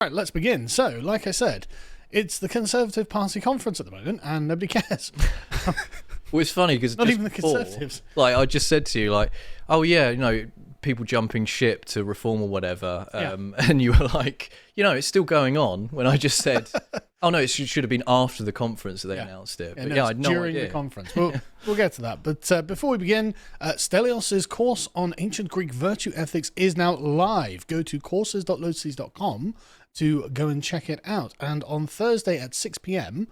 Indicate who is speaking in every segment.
Speaker 1: Right, let's begin. So, like I said, it's the Conservative Party conference at the moment, and nobody cares.
Speaker 2: Well, it's funny because
Speaker 1: Not even the Conservatives.
Speaker 2: Like, I just said to you, like, oh yeah, you know, people jumping ship to reform or whatever, and you were like, you know, it's still going on. When I just said, oh no, it should have been after the conference that they announced it. But
Speaker 1: no,
Speaker 2: I had no
Speaker 1: during
Speaker 2: idea.
Speaker 1: the conference. We'll get to that. But before we begin, Stelios' course on ancient Greek virtue ethics is now live. Go to courses.lotus.com to go and check it out. And on Thursday at 6 p.m.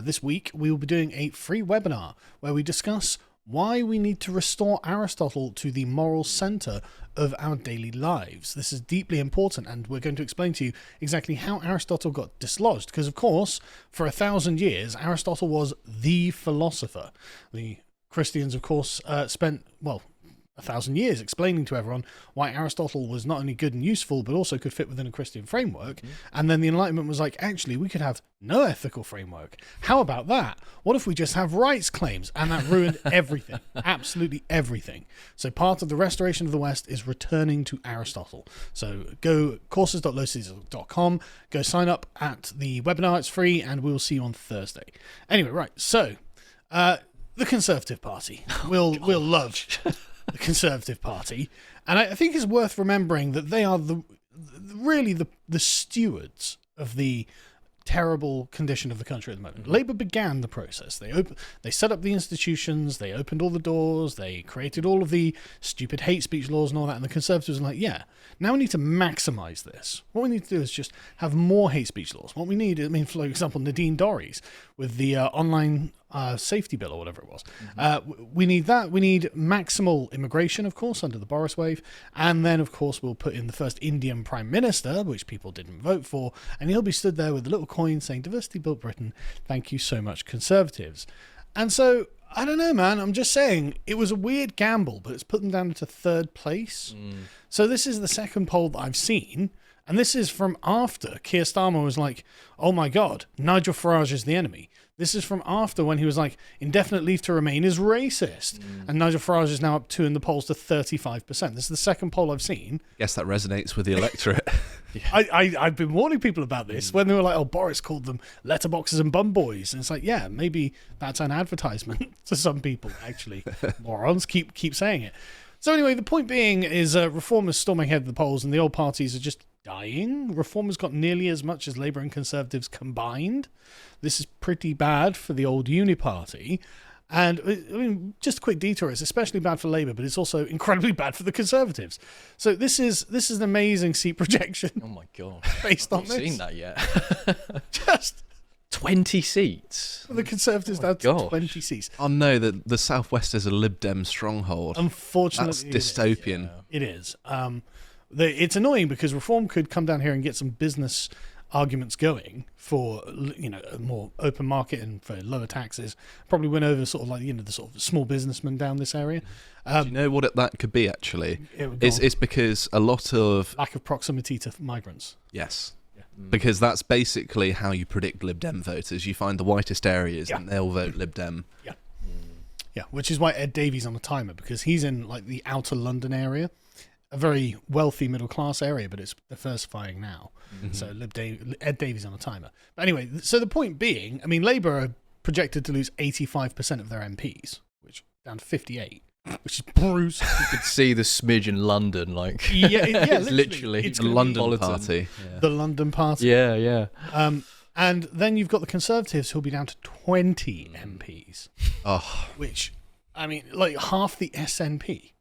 Speaker 1: This week, we will be doing a free webinar where we discuss why we need to restore Aristotle to the moral center of our daily lives. This is deeply important, and we're going to explain to you exactly how Aristotle got dislodged, because of course, for 1,000 years, Aristotle was the philosopher. The Christians, of course, spent, 1,000 years explaining to everyone why Aristotle was not only good and useful, but also could fit within a Christian framework. And then the Enlightenment was like, actually, we could have no ethical framework. How about that? What if we just have rights claims? And that ruined everything, absolutely everything. So part of the restoration of the West is returning to Aristotle. So go courses.lotus.com, go sign up at the webinar. It's free, and we'll see you on Thursday. Anyway, right. So the Conservative Party will love the Conservative Party, and I think it's worth remembering that they are really the stewards of the terrible condition of the country at the moment. Labour began the process. They set up the institutions, they opened all the doors, they created all of the stupid hate speech laws and all that, and the Conservatives are like, yeah, now we need to maximise this. What we need to do is just have more hate speech laws. What we need, for example, Nadine Dorries with the online safety bill or whatever it was. We need that. We need maximal immigration, of course, under the Boris wave. And then, of course, we'll put in the first Indian Prime Minister, which people didn't vote for. And he'll be stood there with a little coin saying, "Diversity built Britain. Thank you so much, Conservatives." And so, I don't know, man. I'm just saying it was a weird gamble, but it's put them down to third place. So this is the second poll that I've seen. And this is from after Keir Starmer was like, oh my God, Nigel Farage is the enemy. This is from after when he was like, indefinite leave to remain is racist. And Nigel Farage is now up in the polls to 35%. This is the second poll I've seen.
Speaker 3: I guess that resonates with the electorate.
Speaker 1: I've been warning people about this when they were like, oh, Boris called them letterboxes and bum boys. And it's like, yeah, maybe that's an advertisement to some people, actually. Morons keep saying it. So anyway, the point being is reformers storming ahead of the polls and the old parties are just dying. Reformers got nearly as much as Labour and Conservatives combined. This is pretty bad for the old uni party. And I mean, just a quick detour, it's especially bad for Labour, but it's also incredibly bad for the Conservatives. So this is an amazing seat projection.
Speaker 2: Oh my God.
Speaker 1: Based on
Speaker 2: I've
Speaker 1: this.
Speaker 2: not seen that yet.
Speaker 1: Just
Speaker 2: 20 seats.
Speaker 1: the Conservatives down to 20 seats.
Speaker 3: Oh no, the Southwest is a Lib Dem stronghold.
Speaker 1: Unfortunately,
Speaker 3: That's dystopian.
Speaker 1: It is. It's annoying because Reform could come down here and get some business arguments going for, a more open market and for lower taxes. Probably win over sort of like, the sort of small businessmen down this area.
Speaker 3: Do you know what that could be, actually?
Speaker 1: It's
Speaker 3: It's because a lot of...
Speaker 1: lack of proximity to migrants.
Speaker 3: Yes. Because that's basically how you predict Lib Dem voters. You find the whitest areas and they'll vote Lib Dem.
Speaker 1: Yeah, which is why Ed Davies on a timer, because he's in like the outer London area, a very wealthy middle class area, but it's diversifying now. So Ed Davies on a timer. But anyway, so the point being, I mean, Labour are projected to lose 85% of their MPs, which down to 58, which is brutal.
Speaker 2: You could see the smidge in London, like
Speaker 1: it's
Speaker 2: literally
Speaker 1: it's
Speaker 3: The
Speaker 1: gonna
Speaker 3: London
Speaker 2: be
Speaker 3: Party.
Speaker 1: the London Party.
Speaker 2: Yeah.
Speaker 1: And then you've got the Conservatives who'll be down to 20 MPs,
Speaker 3: Oh,
Speaker 1: which, I mean, like half the SNP.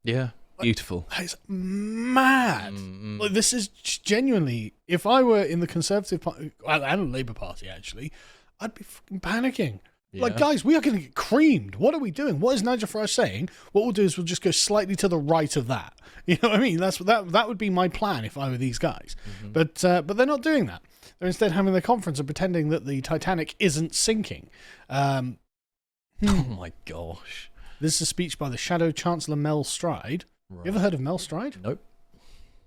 Speaker 2: Yeah.
Speaker 3: beautiful.
Speaker 1: It's mad. Like, this is genuinely, if I were in the Conservative Party, and the Labour Party actually, I'd be fucking panicking. Like, guys, we are going to get creamed. What are we doing? What is Nigel Farage saying? What we'll do is we'll just go slightly to the right of that. You know what I mean? That would be my plan if I were these guys. But they're not doing that. They're instead having their conference and pretending that the Titanic isn't sinking.
Speaker 2: Oh my gosh.
Speaker 1: This is a speech by the Shadow Chancellor Mel Stride.
Speaker 2: Right.
Speaker 1: You ever heard of Mel Stride?
Speaker 2: Nope.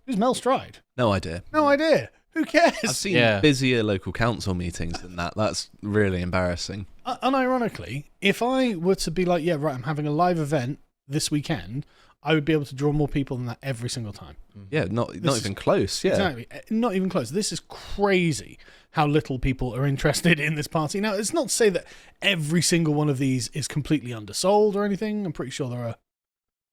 Speaker 1: Who's Mel Stride?
Speaker 3: No idea.
Speaker 1: No idea. Who cares?
Speaker 3: I've seen busier local council meetings than that. That's really embarrassing.
Speaker 1: Unironically, if I were to be like, yeah, right, I'm having a live event this weekend I would be able to draw more people than that every single time.
Speaker 3: Yeah, not even close. Yeah,
Speaker 1: Exactly. Not even close. This is crazy how little people are interested in this party. Now, it's not to say that every single one of these is completely undersold or anything. I'm pretty sure there are.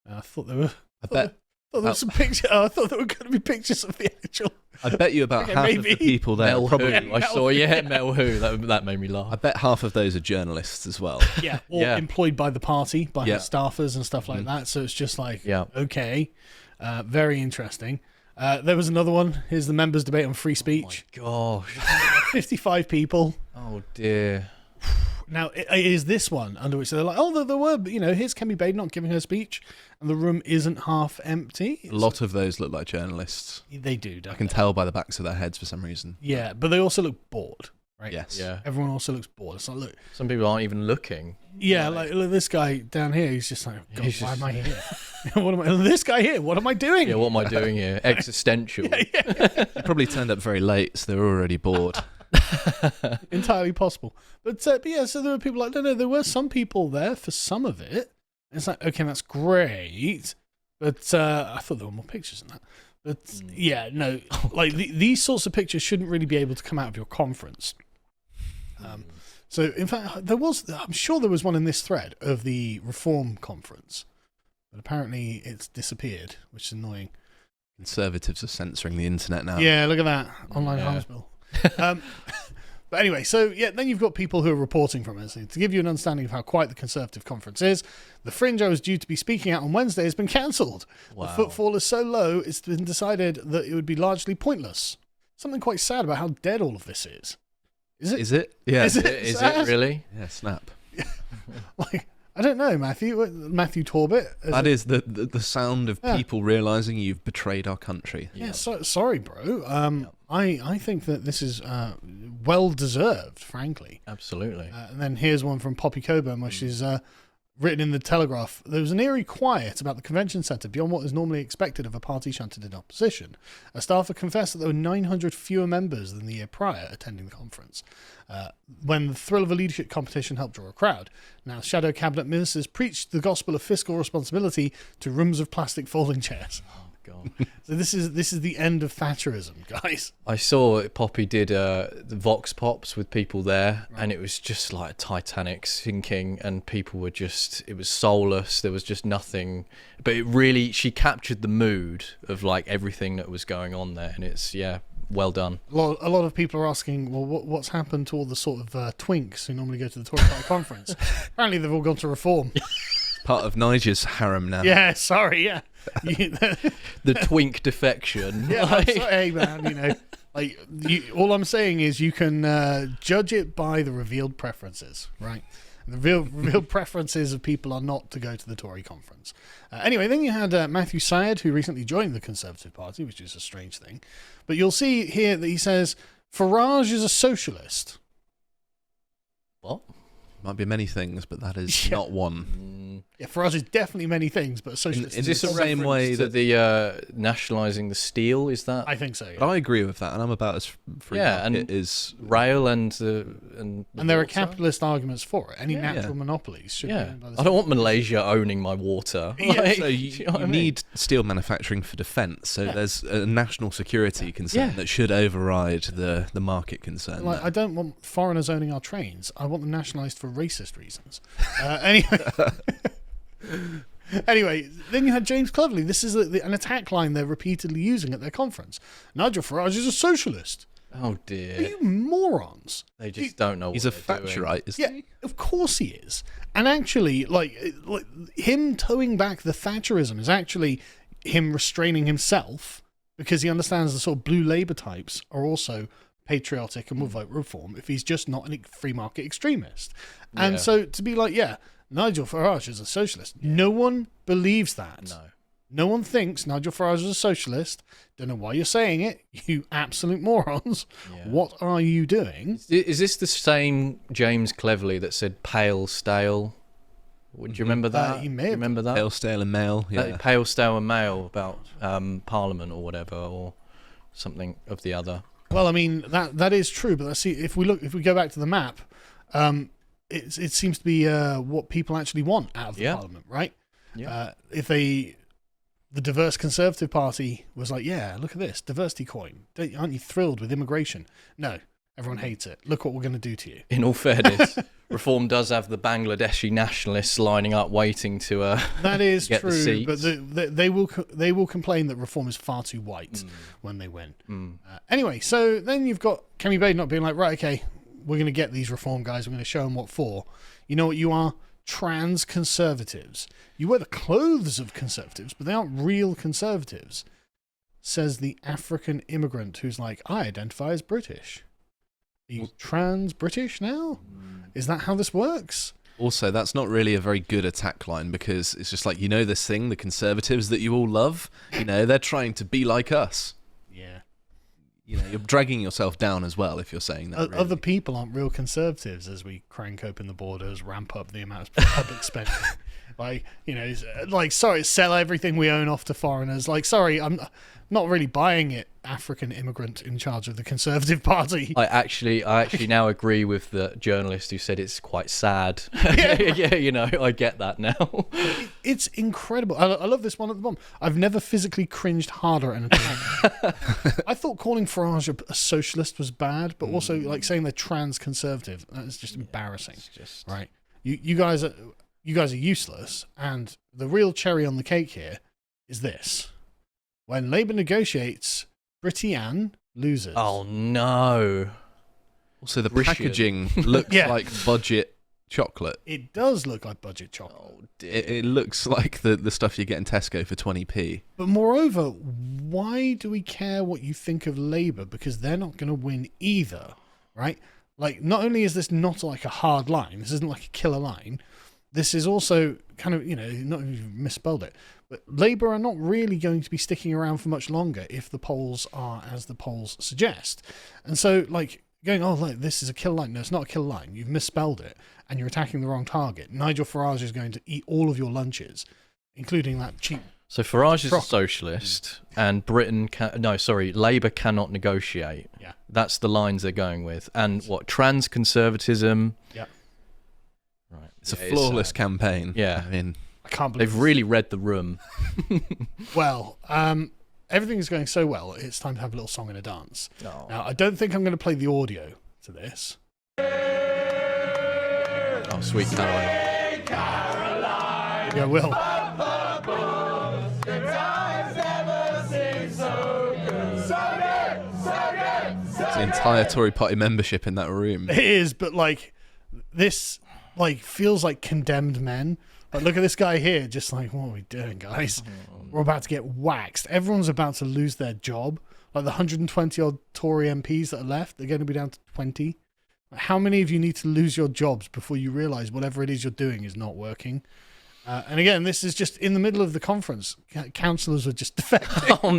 Speaker 1: I thought there were.
Speaker 3: I bet.
Speaker 1: There were some pictures. I thought there were going to be pictures of the actual.
Speaker 3: I bet you about half of the people there.
Speaker 2: Mel
Speaker 3: Probably.
Speaker 2: Who. I saw, Mel Who. That made me laugh.
Speaker 3: I bet half of those are journalists as well.
Speaker 1: Yeah, or employed by the party, by her staffers and stuff like that. So it's just like, okay, very interesting. There was another one. Here's the members' debate on free speech.
Speaker 2: Oh my gosh.
Speaker 1: 55 people.
Speaker 2: Oh dear.
Speaker 1: Now, it is this one under which they're like, oh, there were, here's Kemi Babe not giving her speech, and the room isn't half empty.
Speaker 3: A lot of those look like journalists.
Speaker 1: They do, don't
Speaker 3: I can tell by the backs of their heads for some reason.
Speaker 1: Yeah, but they also look bored, right?
Speaker 3: Yes.
Speaker 2: Yeah.
Speaker 1: Everyone also looks bored. It's like, look.
Speaker 2: Some people aren't even looking.
Speaker 1: Yeah, like look, this guy down here, he's just like, God, why am I here? This guy here, what am I doing?
Speaker 2: Yeah, what am I doing here? Existential.
Speaker 3: They probably turned up very late, so they were already bored.
Speaker 1: Entirely possible. But yeah, so there were people like, no, there were some people there for some of it. And it's like, okay, that's great. But I thought there were more pictures than that. But yeah, no, like these sorts of pictures shouldn't really be able to come out of your conference. So in fact, I'm sure there was one in this thread of the Reform conference, but apparently it's disappeared, which is annoying.
Speaker 3: Conservatives are censoring the internet now.
Speaker 1: Yeah, look at that. Online harms bill. But anyway, so yeah, then you've got people who are reporting from it. So to give you an understanding of how quiet the Conservative conference is, the fringe I was due to be speaking at on Wednesday has been cancelled.
Speaker 2: Wow.
Speaker 1: The footfall is so low, it's been decided that it would be largely pointless. Something quite sad about how dead all of this is.
Speaker 3: Is it? Yeah.
Speaker 1: Is
Speaker 2: Is it really?
Speaker 3: Yeah, snap.
Speaker 1: Like, I don't know, Matthew Torbett.
Speaker 3: That is the sound of people realising you've betrayed our country.
Speaker 1: Yeah, sorry, bro. I think that this is well deserved, frankly.
Speaker 2: Absolutely.
Speaker 1: And then here's one from Poppy Coburn, which is written in the Telegraph. There was an eerie quiet about the convention centre beyond what is normally expected of a party shunted in opposition. A staffer confessed that there were 900 fewer members than the year prior attending the conference, when the thrill of a leadership competition helped draw a crowd. Now, shadow cabinet ministers preached the gospel of fiscal responsibility to rooms of plastic folding chairs.
Speaker 2: God.
Speaker 1: So this is the end of Thatcherism, guys.
Speaker 2: I saw Poppy did the Vox Pops with people there, and it was just like Titanic sinking, and people were it was soulless. There was just nothing. But she captured the mood of like everything that was going on there, and it's, well done.
Speaker 1: A lot of people are asking, well, what's happened to all the sort of twinks who normally go to the Tory Party conference? Apparently they've all gone to Reform.
Speaker 3: Part of Nigel's harem now.
Speaker 1: Yeah, sorry, yeah.
Speaker 2: The twink defection.
Speaker 1: Yeah, I'm sorry, hey man, all I'm saying is you can judge it by the revealed preferences, right? And the revealed preferences of people are not to go to the Tory conference. Anyway, then you had Matthew Syed, who recently joined the Conservative Party, which is a strange thing. But you'll see here that he says, Farage is a socialist.
Speaker 2: What?
Speaker 3: Might be many things, but that is not one.
Speaker 1: Yeah, Farage is definitely many things, but a socialist
Speaker 3: is this the same way that
Speaker 2: the nationalising the steel, is that?
Speaker 1: I think so, yeah.
Speaker 3: But I agree with that, and I'm about as free market as
Speaker 2: rail and
Speaker 1: there are capitalist arguments for it. Any natural monopolies should be owned by the
Speaker 2: I don't want Malaysia owning my water.
Speaker 3: So you need steel manufacturing for defence, so there's a national security concern that should override the market concern.
Speaker 1: Like, I don't want foreigners owning our trains. I want them nationalised for racist reasons. Anyway, then you had James Cleverly. This is an attack line they're repeatedly using at their conference. Nigel Farage is a socialist.
Speaker 2: Oh dear!
Speaker 1: Are you morons?
Speaker 2: They just don't know.
Speaker 3: He's a Thatcherite, isn't he?
Speaker 1: Of course he is. And actually, like him towing back the Thatcherism is actually him restraining himself, because he understands the sort of blue Labour types are also patriotic and will vote Reform if he's just not a free market extremist. And so to be like, Nigel Farage is a socialist. No one believes that. No one thinks Nigel Farage is a socialist. Don't know why you're saying it, you absolute morons. What are you doing?
Speaker 2: Is this the same James Cleverly that said pale, stale? Would you remember that?
Speaker 1: He may have
Speaker 2: remember that?
Speaker 3: Pale, stale and male. Yeah.
Speaker 2: Pale, stale and male about Parliament or whatever, or something of the other.
Speaker 1: Well, I mean, that is true, but let's see, if we go back to the map, it seems to be what people actually want out of the Parliament, right?
Speaker 2: Yeah.
Speaker 1: If they the diverse Conservative Party was like, yeah, look at this, diversity coin. Aren't you thrilled with immigration? No, everyone hates it. Look what we're going to do to you.
Speaker 2: In all fairness, Reform does have the Bangladeshi nationalists lining up waiting to
Speaker 1: that is
Speaker 2: get
Speaker 1: true,
Speaker 2: the seats.
Speaker 1: but they will complain that Reform is far too white when they win. Anyway, so then you've got Kemi Bade not being like, right, okay, we're going to get these Reform guys, we're going to show them what for. You know what you are? Trans conservatives. You wear the clothes of conservatives, but they aren't real conservatives, says the African immigrant who's like, I identify as British. Are you trans British now? Is that how this works?
Speaker 3: Also, that's not really a very good attack line, because it's just like, this thing, the conservatives that you all love, they're trying to be like us.
Speaker 1: Yeah.
Speaker 3: You're dragging yourself down as well if you're saying that. Really.
Speaker 1: Other people aren't real conservatives as we crank open the borders, ramp up the amount of public spending. Sorry, sell everything we own off to foreigners. Sorry, I'm not really buying it, African immigrant in charge of the Conservative Party.
Speaker 2: I actually now agree with the journalist who said it's quite sad. Yeah, I get that now.
Speaker 1: It's incredible. I love this one at the bottom. I've never physically cringed harder at an attack. I thought calling Farage a socialist was bad, but also saying they're trans conservative. That is just embarrassing. Right? You guys are useless, and the real cherry on the cake here is this. When Labour negotiates, Britain loses.
Speaker 2: Oh, no.
Speaker 3: Also, the packaging looks like budget chocolate.
Speaker 1: It does look like budget chocolate.
Speaker 2: Oh, dear.
Speaker 3: It looks like the stuff you get in Tesco for 20p.
Speaker 1: But moreover, why do we care what you think of Labour? Because they're not going to win either, right? Not only is this not like a hard line, this isn't like a killer line, this is also kind of, not you've misspelled it, but Labour are not really going to be sticking around for much longer if the polls are as the polls suggest. And so, going, this is a kill line. No, it's not a kill line. You've misspelled it, and you're attacking the wrong target. Nigel Farage is going to eat all of your lunches, including that cheap.
Speaker 2: So Farage is a socialist, and Labour cannot negotiate.
Speaker 1: Yeah.
Speaker 2: That's the lines they're going with. And trans conservatism?
Speaker 1: Yeah.
Speaker 2: Right.
Speaker 3: It's a flawless campaign.
Speaker 2: Yeah.
Speaker 3: I mean,
Speaker 1: I can't believe
Speaker 2: they've really read the room.
Speaker 1: Well, everything is going so well, it's time to have a little song and a dance.
Speaker 2: Oh.
Speaker 1: Now, I don't think I'm going to play the audio to this.
Speaker 2: Oh, Sweet Caroline.
Speaker 1: Yeah, I will.
Speaker 3: it's the entire Tory party membership in that room.
Speaker 1: It is, but this feels like condemned men. Look at this guy here, just what are we doing, guys? We're about to get waxed. Everyone's about to lose their job. The 120 odd Tory MPs that are left, they're going to be down to 20. How many of you need to lose your jobs before you realise whatever it is you're doing is not working? And again, this is just in the middle of the conference. Councillors were just defecting.
Speaker 2: Oh,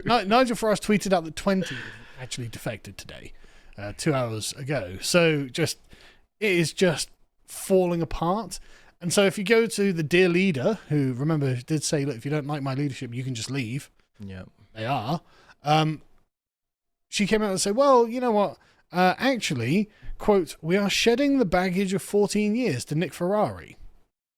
Speaker 2: no.
Speaker 1: Nigel Farage tweeted out that 20 actually defected today, 2 hours ago. So it is just falling apart. And so if you go to the dear leader, who, remember, did say, look, if you don't like my leadership, you can just leave.
Speaker 2: Yeah.
Speaker 1: They are. She came out and said, well, you know what? Actually, quote, we are shedding the baggage of 14 years to Nick Ferrari.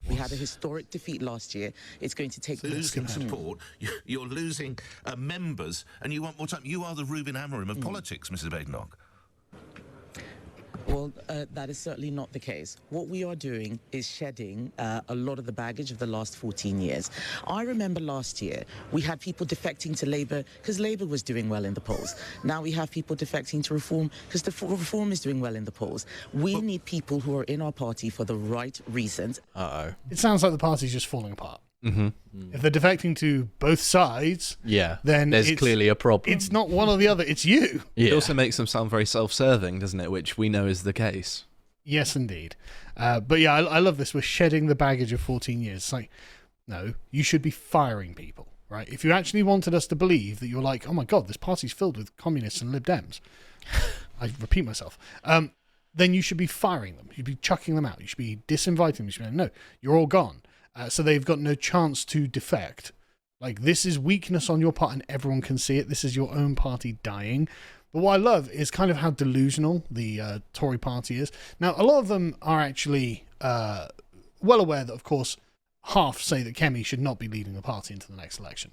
Speaker 4: We had a historic defeat last year. It's going to take...
Speaker 5: Losing support, you're losing members, and you want more time. You are the Reuben Amorim of politics, Mrs. Badenoch.
Speaker 4: Well, that is certainly not the case. What we are doing is shedding a lot of the baggage of the last 14 years. I remember last year we had people defecting to Labour because Labour was doing well in the polls. Now we have people defecting to Reform because the Reform is doing well in the polls. We need people who are in our party for the right reasons.
Speaker 2: Uh-oh.
Speaker 1: It sounds like the party's just falling apart.
Speaker 3: Mm-hmm.
Speaker 1: If they're defecting to both sides,
Speaker 2: then there's clearly a problem.
Speaker 1: It's not one or the other, it's you.
Speaker 3: It also makes them sound very self-serving, doesn't it? Which we know is the case.
Speaker 1: Yes, indeed. But yeah, I love this. We're shedding the baggage of 14 years. It's like, no, you should be firing people, right? If you actually wanted us to believe that you're like, oh my God, this party's filled with communists and Lib Dems, I repeat myself, then you should be firing them. You'd be chucking them out. You should be disinviting them. You should be like, no, you're all gone. So they've got no chance to defect. This is weakness on your part and everyone can see it. This is your own party dying. But what I love is kind of how delusional the Tory party is. Now, a lot of them are actually well aware that, of course, half say that Kemi should not be leading the party into the next election.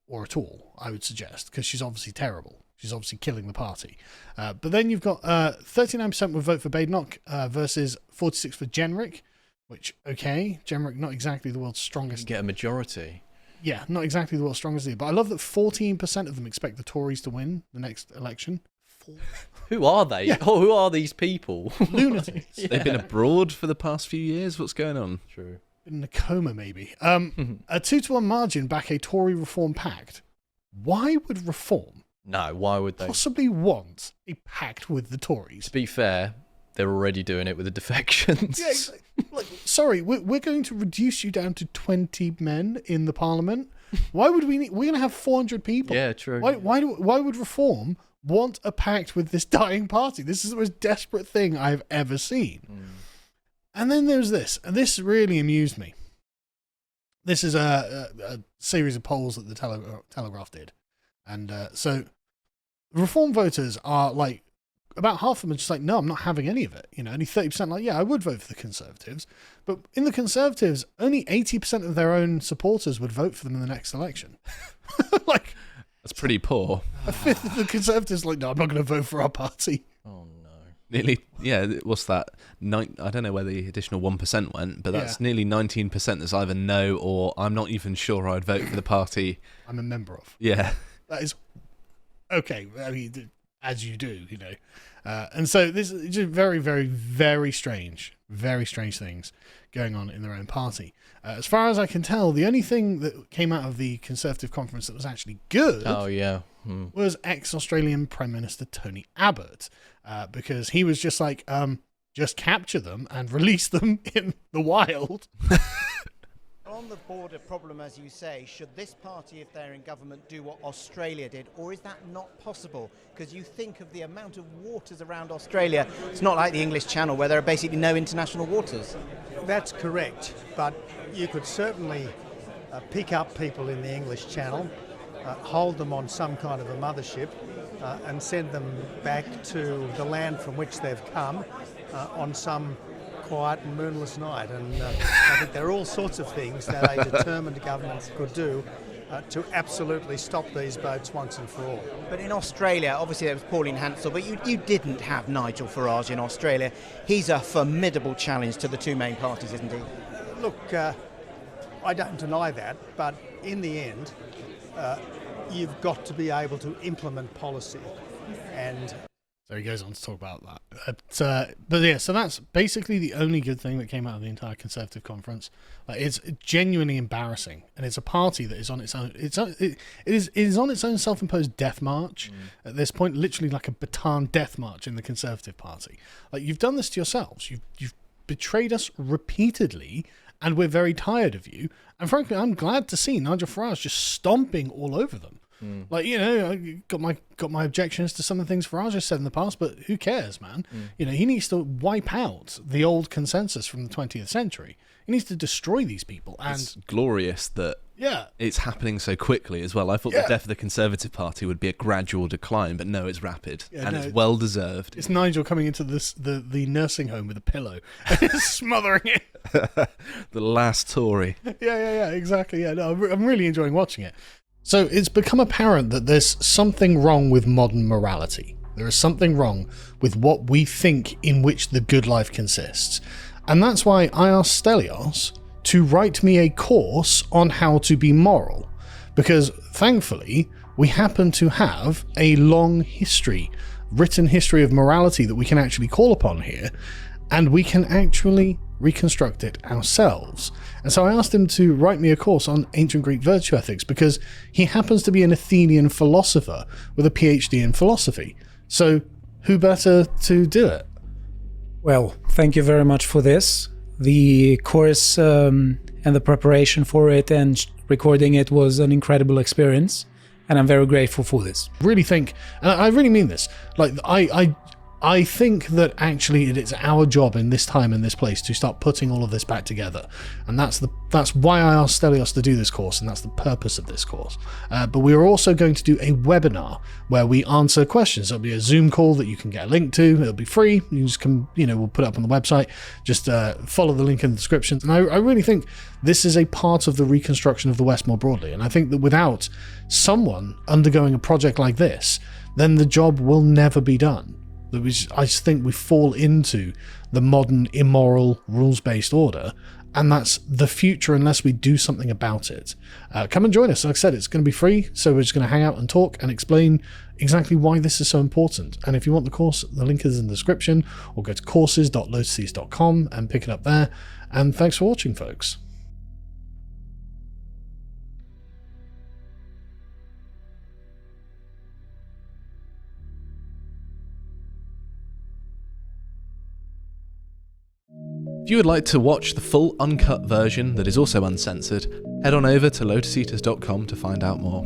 Speaker 1: Or at all, I would suggest, because she's obviously terrible. She's obviously killing the party. But then you've got 39% would vote for Badenoch versus 46% for Genric, which, okay, Genric not exactly the world's strongest.
Speaker 2: Get a majority.
Speaker 1: Yeah, not exactly the world's strongest leader. But I love that 14% of them expect the Tories to win the next election.
Speaker 2: Who are they?
Speaker 1: Yeah.
Speaker 2: Oh, who are these people?
Speaker 1: Lunatics.
Speaker 3: They've been abroad for the past few years. What's going on?
Speaker 2: True.
Speaker 1: In a coma, maybe. A 2-1 margin back a Tory Reform pact. Why would Reform
Speaker 2: No, why would they?
Speaker 1: possibly want a pact with the Tories?
Speaker 2: To be fair, they're already doing it with the defections.
Speaker 1: Yeah, like, sorry, we're going to reduce you down to 20 men in the Parliament. Why would we need? We're going to have 400 people.
Speaker 2: Yeah, true.
Speaker 1: Why would Reform want a pact with this dying party? This is the most desperate thing I've ever seen. And then there's this, and this really amused me. This is a series of polls that the Telegraph did. And so Reform voters are like, about half of them are just like, no, I'm not having any of it. You know, only 30% like, yeah, I would vote for the Conservatives. But in the Conservatives, only 80% of their own supporters would vote for them in the next election. Like,
Speaker 3: That's pretty poor.
Speaker 1: a fifth of the Conservatives like, no, I'm not going to vote for our party.
Speaker 2: Oh, no.
Speaker 3: Nearly, yeah. What's that? I don't know where the additional 1% went, but that's nearly 19% that's either no or I'm not even sure I'd vote for the party
Speaker 1: I'm a member of.
Speaker 3: Yeah.
Speaker 1: That is okay. I mean, as you do, you know. And so this is just very, very, very strange things going on in their own party. As far as I can tell, the only thing that came out of the Conservative conference that was actually good was ex-Australian Prime Minister Tony Abbott, because he was just like, just capture them and release them in the wild.
Speaker 6: On the border problem, as you say, should this party, if they're in government, do what Australia did, or is that not possible? Because you think of the amount of waters around Australia, it's not like the English Channel where there are basically no international waters.
Speaker 7: That's correct, but you could certainly pick up people in the English Channel, hold them on some kind of a mothership, and send them back to the land from which they've come on some quiet and moonless night. And I think there are all sorts of things that a determined government could do to absolutely stop these boats once and for all.
Speaker 6: But in Australia, obviously there was Pauline Hansel, but you didn't have Nigel Farage in Australia. He's a formidable challenge to the two main parties, isn't he?
Speaker 7: Look, I don't deny that, but in the end, you've got to be able to implement policy. And
Speaker 1: so he goes on to talk about that. But yeah, so that's basically the only good thing that came out of the entire Conservative conference. Like, it's genuinely embarrassing, and it's a party that is on its own. It is on its own self-imposed death march at this point, literally like a baton death march in the Conservative Party. Like, you've done this to yourselves. You've betrayed us repeatedly, and we're very tired of you. And frankly, I'm glad to see Nigel Farage just stomping all over them. Like, you know, I got my objections to some of the things Farage has said in the past, but who cares, man? You know, he needs to wipe out the old consensus from the 20th century. He needs to destroy these people. And
Speaker 3: it's glorious that it's happening so quickly as well. I thought the death of the Conservative Party would be a gradual decline, but no, it's rapid and it's well deserved.
Speaker 1: It's Nigel coming into the nursing home with a pillow and smothering it.
Speaker 3: The last Tory.
Speaker 1: Yeah, exactly. Yeah, no, I'm really enjoying watching it. So it's become apparent that there's something wrong with modern morality. There is something wrong with what we think in which the good life consists. And that's why I asked Stelios to write me a course on how to be moral. Because thankfully, we happen to have a long history, written history of morality that we can actually call upon here. And we can actually reconstruct it ourselves. And so I asked him to write me a course on ancient Greek virtue ethics because he happens to be an Athenian philosopher with a PhD in philosophy. So who better to do it?
Speaker 8: Well, thank you very much for this. The course and the preparation for it and recording it was an incredible experience, and I'm very grateful for this.
Speaker 1: Really think, and I really mean this, like I I think that actually it is our job in this time and this place to start putting all of this back together, and that's why I asked Stelios to do this course, and that's the purpose of this course. But we are also going to do a webinar where we answer questions. It'll be a Zoom call that you can get a link to. It'll be free. You just come, we'll put it up on the website. Just follow the link in the description. And I really think this is a part of the reconstruction of the West more broadly. And I think that without someone undergoing a project like this, then the job will never be done. I just think we fall into the modern, immoral, rules-based order, and that's the future unless we do something about it. Come and join us. Like I said, it's going to be free, so we're just going to hang out and talk and explain exactly why this is so important. And if you want the course, the link is in the description, or go to courses.lotus.com and pick it up there. And thanks for watching, folks.
Speaker 3: If you would like to watch the full uncut version that is also uncensored, head on over to lotuseaters.com to find out more.